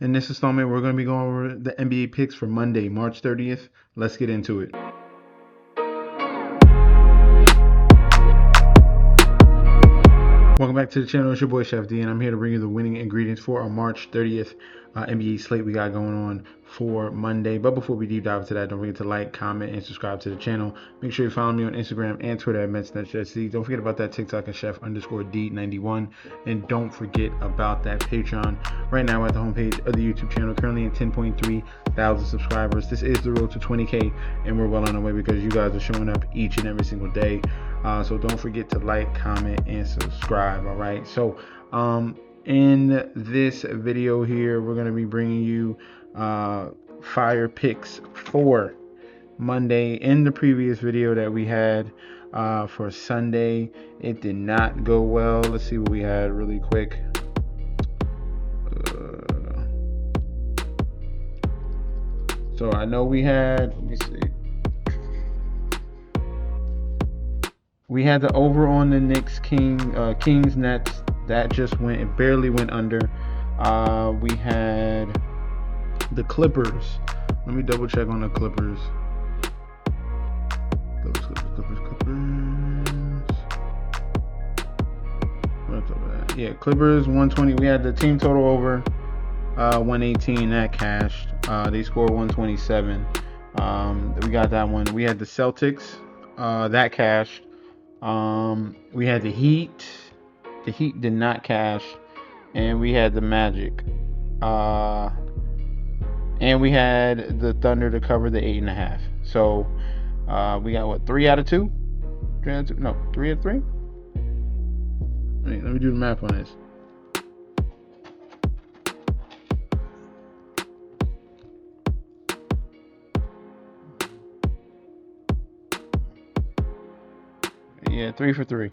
In this installment, we're going to be going over the NBA picks for Monday, March 30th. Let's get into it. Welcome back to the channel. It's your boy Chef D, and I'm here to bring you the winning ingredients for our March 30th NBA slate we got going on for Monday. But before we deep dive into that, don't forget to like, comment, and subscribe to the channel. Make sure you follow me on Instagram and Twitter at MetsNetChefD. Don't forget about that TikTok at Chef_D91. And don't forget about that Patreon. Right now, we're at the homepage of the YouTube channel, currently at 10.3 thousand subscribers. This is the road to 20K, and we're well on our way because you guys are showing up each and every single day. So don't forget to like, comment, and subscribe. All right. So in this video here, we're going to be bringing you fire picks for Monday. In the previous video that we had for Sunday, it did not go well. Let's see what we had really quick. So I know we had, let me see. We had the over on the Knicks Kings Nets. That just went, it barely went under. We had the Clippers. Let me double check on the Clippers. What's over that? Yeah, Clippers 120. We had the team total over 118. That cashed. They scored 127. We got that one. We had the Celtics. That cashed. We had the Heat. The Heat did not cash. And we had the Magic. And we had the Thunder to cover the 8.5. So we got what, 3 out of 2? 3 out of 2? No, 3 out of 3? Wait, let me do the math on this. Yeah, 3 for 3.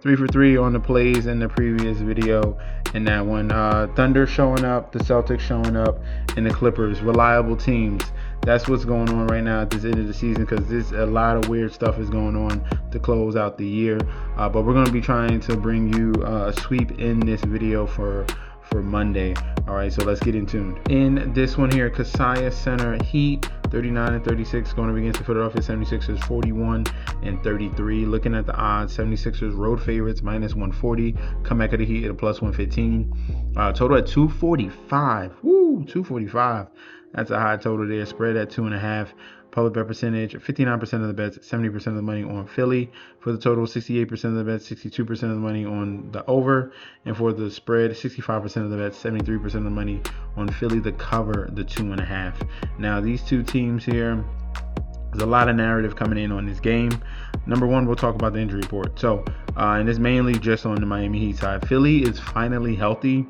3 for 3 on the plays in the previous video. And that one, Thunder showing up, the Celtics showing up, and the Clippers, reliable teams. That's what's going on right now at this end of the season, because there's a lot of weird stuff is going on to close out the year. But we're going to be trying to bring you a sweep in this video for Monday. All right, so let's get into it. In this one here, Kaseya Center Heat 39-36 going up against the Philadelphia 76ers 41-33. Looking at the odds, 76ers road favorites -140. Comeback of the Heat at a +115. Total at 245. Woo, 245. That's a high total there. Spread at 2.5. Public bet percentage, 59% of the bets, 70% of the money on Philly. For the total, 68% of the bets, 62% of the money on the over. And for the spread, 65% of the bets, 73% of the money on Philly to cover the 2.5. Now, these two teams here, there's a lot of narrative coming in on this game. Number one, we'll talk about the injury report. So, and it's mainly just on the Miami Heat side. Philly is finally healthy,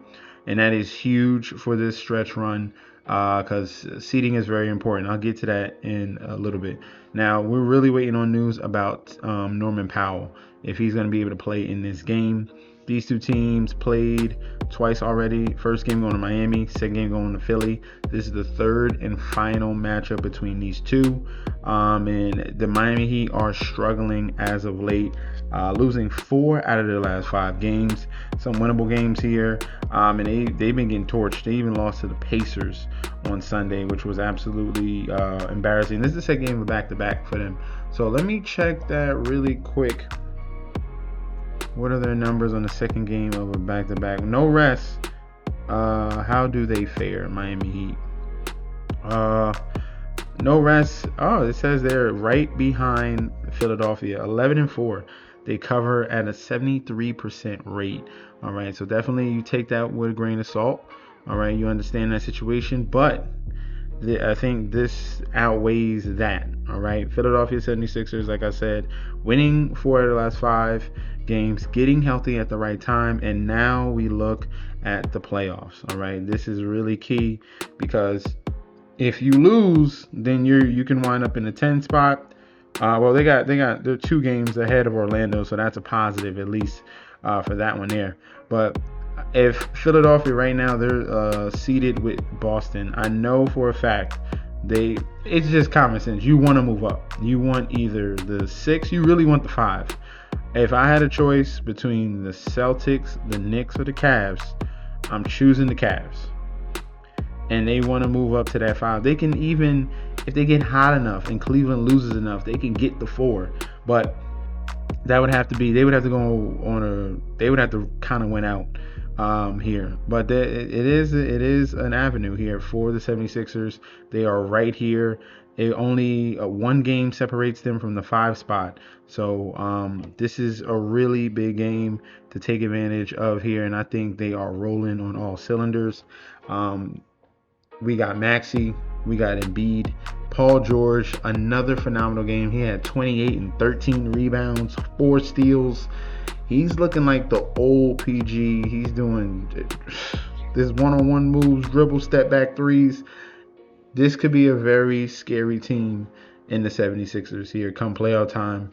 and that is huge for this stretch run. Because seeding is very important. I'll get to that in a little bit. Now, we're really waiting on news about Norman Powell, if he's going to be able to play in this game. These two teams played twice already. First game going to Miami, second game going to Philly. This is the third and final matchup between these two. And the Miami Heat are struggling as of late, losing 4 out of their last 5 games. Some winnable games here. And they've been getting torched. They even lost to the Pacers on Sunday, which was absolutely embarrassing. This is the second game of back-to-back for them. So let me check that really quick. What are their numbers on the second game of a back-to-back? No rest. How do they fare, Miami Heat? No rest. Oh, it says they're right behind Philadelphia, 11-4. They cover at a 73% rate. All right, so definitely you take that with a grain of salt. All right, you understand that situation, but I think this outweighs that. All right, Philadelphia 76ers, like I said, winning 4 out of the last 5 games, getting healthy at the right time, and now we look at the playoffs. All right, this is really key, because if you lose, then you can wind up in the 10 spot. Well, they're 2 games ahead of Orlando, so that's a positive at least for that one there. But if Philadelphia right now, they're seated with Boston, I know for a fact it's just common sense. You want to move up. You want either the 6, you really want the 5. If I had a choice between the Celtics, the Knicks, or the Cavs, I'm choosing the Cavs. and they want to move up to that 5. They can, even if they get hot enough and Cleveland loses enough, they can get the 4. But that would have to be, they would have to go on a, they would have to kind of win out here. But it is an avenue here for the 76ers. They are right here. It only one game separates them from the 5 spot. So this is a really big game to take advantage of here, and I think they are rolling on all cylinders. We got Maxey, we got Embiid, Paul George, another phenomenal game. He had 28 and 13 rebounds, 4 steals. He's looking like the old PG. He's doing this one-on-one moves, dribble, step back threes. This could be a very scary team in the 76ers here come playoff time,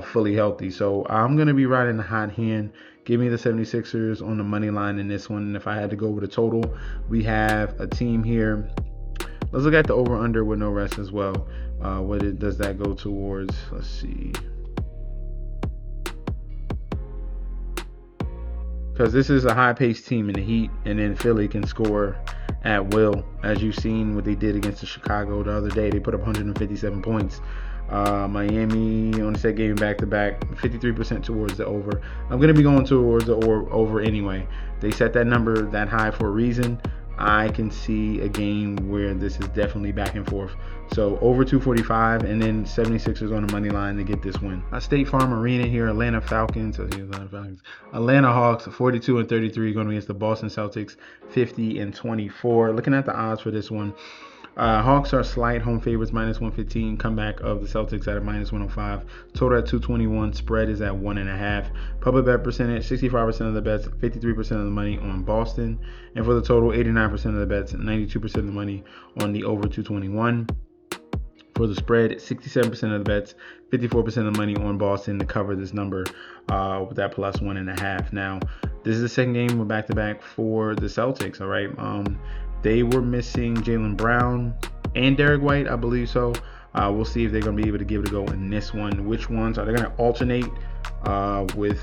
fully healthy. So I'm going to be riding the hot hand. Give me the 76ers on the money line in this one. And if I had to go with a total, we have a team here. Let's look at the over-under with no rest as well. What does that go towards? Let's see. Because this is a high-paced team in the Heat, and then Philly can score at will, as you've seen what they did against the Chicago the other day. They put up 157 points. Miami on the set game back-to-back, 53% towards the over. I'm going to be going towards the over anyway. They set that number that high for a reason. I can see a game where this is definitely back and forth. So over 245, and then 76ers on the money line to get this win. State Farm Arena here, Atlanta Hawks 42 and 33 going against the Boston Celtics 50 and 24. Looking at the odds for this one, Hawks are slight home favorites, -115. Comeback of the Celtics at a -105. Total at 221. Spread is at 1.5. Public bet percentage, 65% of the bets, 53% of the money on Boston. And for the total, 89% of the bets, 92% of the money on the over 221. For the spread, 67% of the bets, 54% of the money on Boston to cover this number with that plus 1.5. Now, this is the second game with back-to-back for the Celtics, all right? They were missing Jaylen Brown and Derek White, I believe so. We'll see if they're going to be able to give it a go in this one. Which ones are they going to alternate with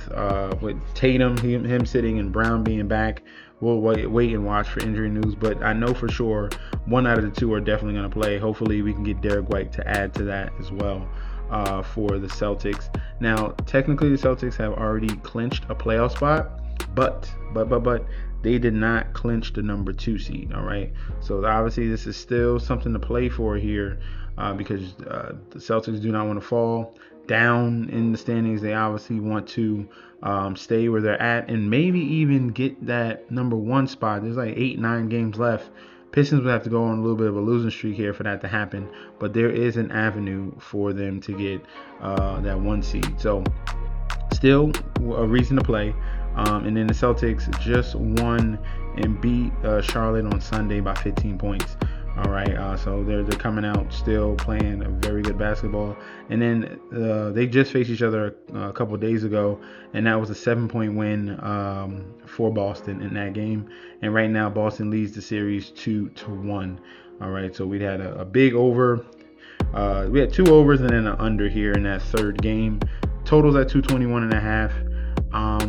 Tatum, him sitting, and Brown being back? We'll wait and watch for injury news, but I know for sure one out of the two are definitely going to play. Hopefully we can get Derek White to add to that as well for the Celtics. Now, technically the Celtics have already clinched a playoff spot, but they did not clinch the number 2 seed, all right? So obviously this is still something to play for here because the Celtics do not want to fall down in the standings. They obviously want to stay where they're at and maybe even get that number 1 spot. There's like 8-9 games left. Pistons would have to go on a little bit of a losing streak here for that to happen, but there is an avenue for them to get that 1 seed. So still a reason to play. And then the Celtics just won and beat Charlotte on Sunday by 15 points. All right, so they're coming out still playing a very good basketball. And then they just faced each other a couple of days ago, and that was a 7-point win for Boston in that game. And right now, Boston leads the series 2-1. All right, so we had a big over. We had 2 overs and then an under here in that third game. Totals at 221.5.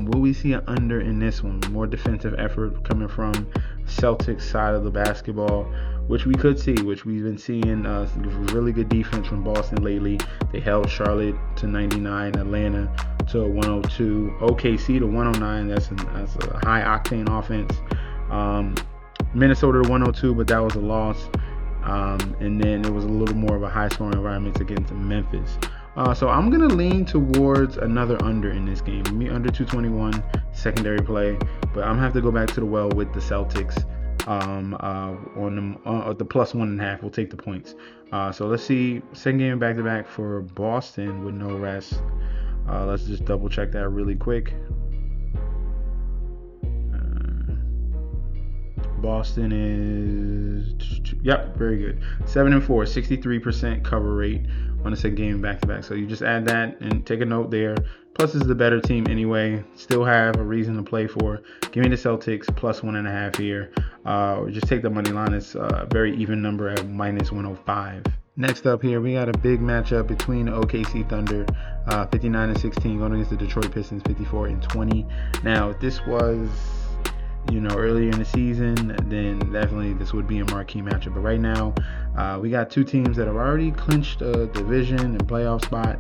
Will we see an under in this one? More defensive effort coming from Celtics side of the basketball, which we could see, which we've been seeing really good defense from Boston lately. They held Charlotte to 99, Atlanta to 102, OKC to 109. That's a high octane offense. Minnesota to 102, but that was a loss. And then it was a little more of a high scoring environment against Memphis. So I'm going to lean towards another under in this game. Me under 221, secondary play. But I'm going to have to go back to the well with the Celtics on the plus 1.5. We'll take the points. So let's see. Second game back-to-back for Boston with no rest. Let's just double check that really quick. Boston is, yep, very good. 7-4, 63% cover rate on the second game back-to-back. So you just add that and take a note there. Plus, this is the better team anyway. Still have a reason to play for. Give me the Celtics plus 1.5 here. Just take the money line. It's a very even number at -105. Next up here, we got a big matchup between the OKC Thunder, 59-16, going against the Detroit Pistons, 54-20. Now, this was earlier in the season, then definitely this would be a marquee matchup. But right now, we got two teams that have already clinched a division and playoff spot,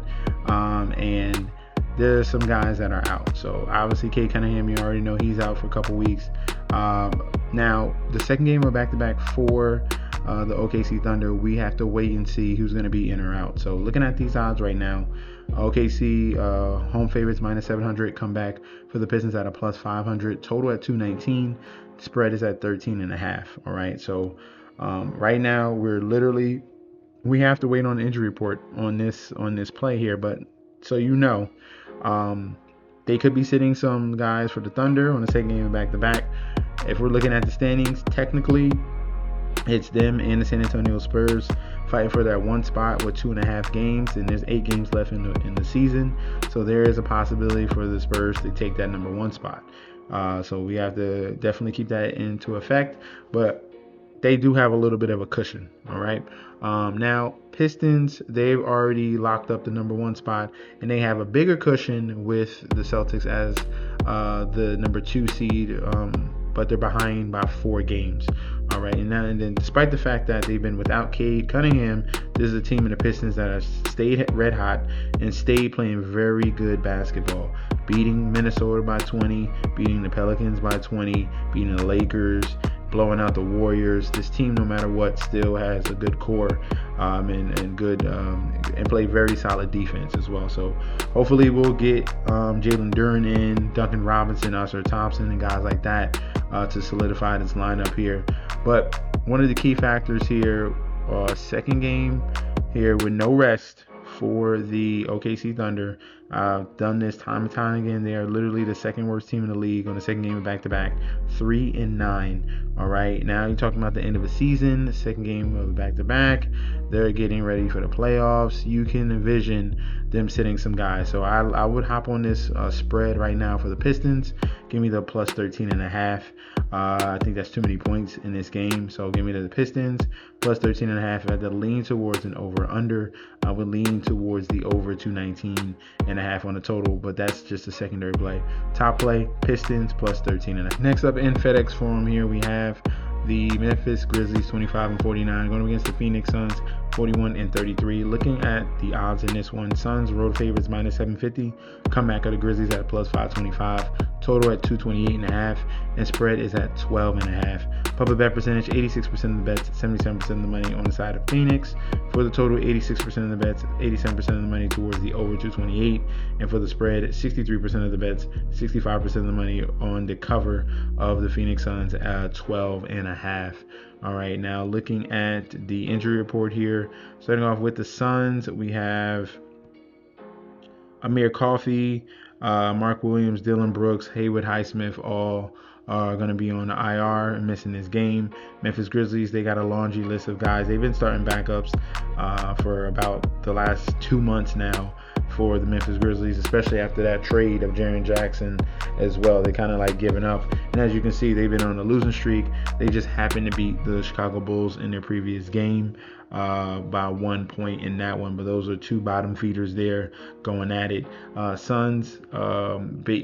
and there's some guys that are out. So obviously, Cade Cunningham, you already know he's out for a couple weeks. Now, the second game of back-to-back for the OKC Thunder, we have to wait and see who's going to be in or out. So looking at these odds right now, OKC home favorites minus 700, come back for the Pistons at a plus 500, total at 219, spread is at 13.5. All right, so right now we have to wait on the injury report on this play here, but so they could be sitting some guys for the Thunder on the second game of back-to-back. If we're looking at the standings, technically it's them and the San Antonio Spurs fighting for that one spot with 2.5 games, and there's 8 games left in the season. So there is a possibility for the Spurs to take that number 1 spot. So we have to definitely keep that into effect, but they do have a little bit of a cushion. All right. Now Pistons, they've already locked up the number 1 spot, and they have a bigger cushion with the Celtics as the number 2 seed, but they're behind by 4 games. All right, and then despite the fact that they've been without Cade Cunningham, this is a team in the Pistons that have stayed red hot and stayed playing very good basketball, beating Minnesota by 20, beating the Pelicans by 20, beating the Lakers, blowing out the Warriors. This team, no matter what, still has a good core and good and play very solid defense as well. So hopefully we'll get Jalen Duren in, Duncan Robinson, Ausar Thompson, and guys like that to solidify this lineup here. But one of the key factors here, second game here with no rest for the OKC Thunder. Done this time and time again. They are literally the second worst team in the league on the second game of back-to-back, 3-9. All right, now you're talking about the end of the season, the second game of back-to-back. They're getting ready for the playoffs. You can envision them sitting some guys. So I would hop on this spread right now for the Pistons. Give me the plus 13.5. I think that's too many points in this game. So give me the Pistons plus 13.5. I had to lean towards an over/under. I would lean towards the over 219.5 on the total, but that's just a secondary play. Top play, Pistons plus 13.5. Next up in FedEx Forum here, we have the Memphis Grizzlies 25-49 going against the Phoenix Suns 41-33. Looking at the odds in this one, Suns road favorites minus 750. Comeback of the Grizzlies at plus 525. Total at 228.5, and spread is at 12.5. Public bet percentage 86% of the bets, 77% of the money on the side of Phoenix. For the total, 86% of the bets, 87% of the money towards the over 228, and for the spread, 63% of the bets, 65% of the money on the cover of the Phoenix Suns at 12.5. All right, now looking at the injury report here, starting off with the Suns, we have Amir Coffey, Mark Williams, Dylan Brooks, Haywood Highsmith, all are going to be on the IR and missing this game. Memphis Grizzlies, they got a laundry list of guys. They've been starting backups for about the last 2 months now for the Memphis Grizzlies, especially after that trade of Jaren Jackson as well. They kind of like giving up. And as you can see, they've been on a losing streak. They just happened to beat the Chicago Bulls in their previous game by 1 point in that one, but those are 2 bottom feeders there going at it. Suns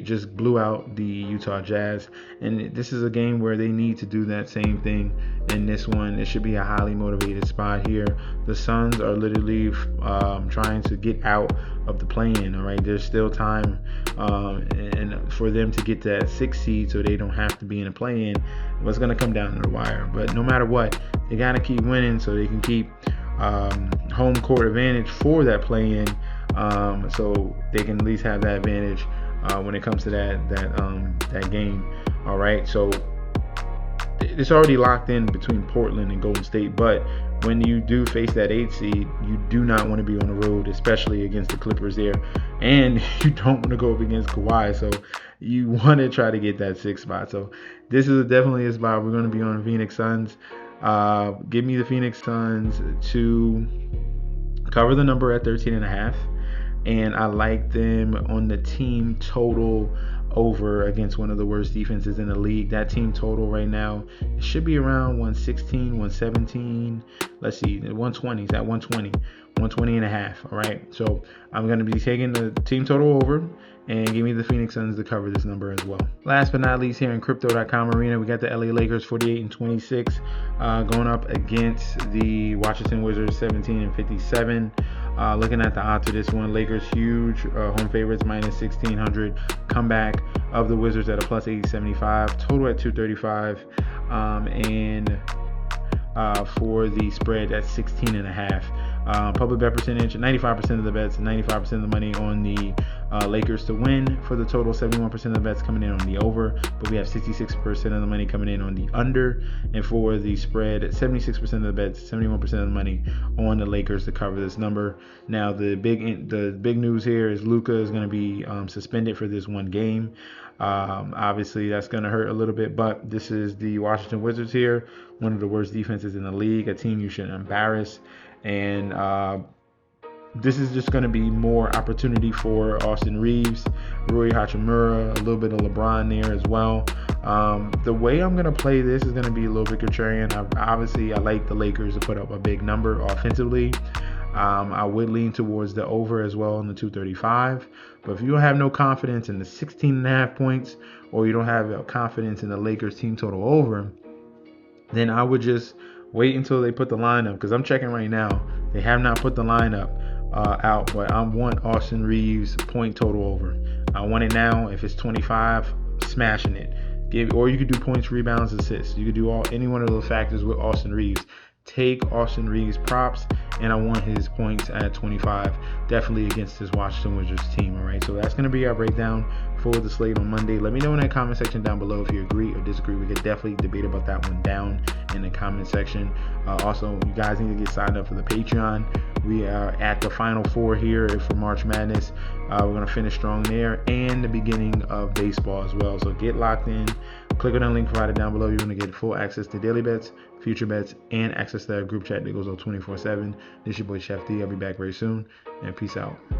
just blew out the Utah Jazz, and this is a game where they need to do that same thing. In this one, it should be a highly motivated spot here. The Suns are literally trying to get out of the play-in. All right, there's still time and for them to get that 6th seed, so they don't have to be in a play-in. It's going to come down to the wire, but no matter what, they got to keep winning so they can keep home court advantage for that play-in, so they can at least have that advantage when it comes to that game. All right, so it's already locked in between Portland and Golden State, but when you do face that 8th seed, you do not want to be on the road, especially against the Clippers there, and you don't want to go up against Kawhi, so you want to try to get that 6th spot. So this is definitely a spot we're going to be on. Phoenix Suns. Give me the Phoenix Suns to cover the number at 13.5, and I like them on the team total over against one of the worst defenses in the league. That team total right now, it should be around 116, 117. Let's see, 120 is at 120. 120 and a half. All right, so I'm going to be taking the team total over and give me the Phoenix Suns to cover this number as well. Last but not least, here in Crypto.com Arena, we got the LA Lakers 48-26 going up against the Washington Wizards 17-57. Looking at the odds for this one, Lakers huge home favorites minus 1600. Comeback of the Wizards at a plus 875. Total at 235. And for the spread at 16.5. Public bet percentage, 95% of the bets, 95% of the money on the Lakers to win. For the total, 71% of the bets coming in on the over, but we have 66% of the money coming in on the under. And for the spread, 76% of the bets, 71% of the money on the Lakers to cover this number. Now, the big news here is Luka is going to be suspended for this one game. Obviously, that's going to hurt a little bit, but this is the Washington Wizards here, one of the worst defenses in the league, a team you shouldn't embarrass. And this is just going to be more opportunity for Austin Reeves, Rui Hachimura, a little bit of LeBron there as well. The way I'm going to play this is going to be a little bit contrarian. I like the Lakers to put up a big number offensively. I would lean towards the over as well in the 235. But if you don't have no confidence in the 16.5 points, or you don't have confidence in the Lakers team total over, then I would just wait until they put the line up, because I'm checking right now. They have not put the line up out, but I want Austin Reeves point total over. I want it now. If it's 25, smashing it. Or you could do points, rebounds, assists. You could do any one of those factors with Austin Reeves. Take Austin Reeves props, and I want his points at 25, definitely against this Washington Wizards team. All right, so that's going to be our breakdown for the slate on Monday. Let me know in that comment section down below if you agree or disagree. We could definitely debate about that one down in the comment section. Also, you guys need to get signed up for the Patreon. We are at the Final Four here for March Madness. We're going to finish strong there, and the beginning of baseball as well. So get locked in. Click on the link provided down below. You're going to get full access to daily bets, future bets, and access to our group chat that goes on 24/7. This is your boy Chef D. I'll be back very soon, and peace out.